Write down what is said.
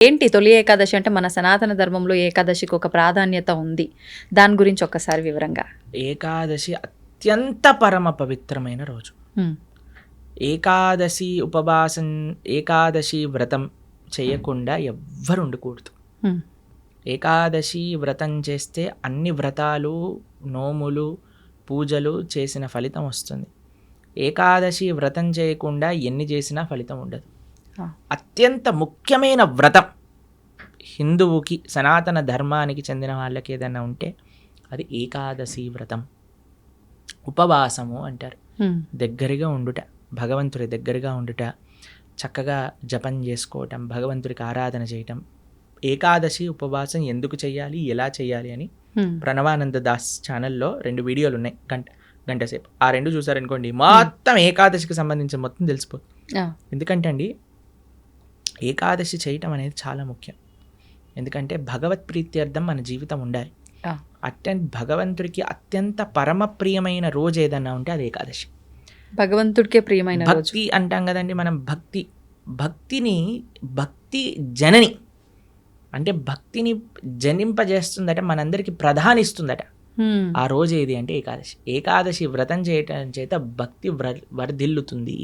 ఏంటి తొలి ఏకాదశి అంటే మన సనాతన ధర్మంలో ఏకాదశికి ఒక ప్రాధాన్యత ఉంది. దాని గురించి ఒక్కసారి వివరంగా. ఏకాదశి అత్యంత పరమ పవిత్రమైన రోజు. హ్మ్. ఏకాదశి వ్రతం చేయకుండా ఎవ్వరు ఉండకూడదు. హ్మ్. ఏకాదశి వ్రతం చేస్తే అన్ని వ్రతాలు, నోములు, పూజలు చేసిన ఫలితం వస్తుంది. ఏకాదశి వ్రతం చేయకుండా ఎన్ని చేసినా ఫలితం ఉండదు. ఆ. అత్యంత ముఖ్యమైన వ్రతం హిందువుకి, సనాతన ధర్మానికి చెందిన వాళ్ళకి ఏదైనా ఉంటే అది ఏకాదశి వ్రతం. ఉపవాసము అంటారు. హ్మ్. దగ్గరగా ఉండుట, భగవంతుడి దగ్గరగా ఉండుట, చక్కగా జపం చేసుకోవటం, భగవంతుడికి ఆరాధన చేయటం. ఏకాదశి ఉపవాసం ఎందుకు చేయాలి, ఎలా చేయాలి అని హ్మ్. ప్రణవానంద దాస్ ఛానల్లో 2 వీడియోలు ఉన్నాయి, గంట సేపు. ఆ 2 చూసారనుకోండి మొత్తం ఏకాదశికి సంబంధించిన మొత్తం తెలిసిపోతుంది. ఆ. ఎందుకంటే అండి, ఏకాదశి చేయటం అనేది చాలా ముఖ్యం. ఎందుకంటే భగవత్ ప్రీత్యర్థం మన జీవితం ఉండాలి. ఆ. భగవంతుడికి అత్యంత పరమ ప్రియమైన రోజు ఏదన్నా ఉంటే అది ఏకాదశి. భగవంతుడికే ప్రియమైన రోజు. భక్తి అంటాం కదండి మనం. భక్తి జనని అంటే భక్తిని జనింపజేస్తుందట, మనందరికీ ప్రధానిస్తుందట. హ్మ్. ఆ రోజు ఏది అంటే ఏకాదశి. ఏకాదశి వ్రతం చేయటం చేత భక్తి వర్ధిల్లుతుంది.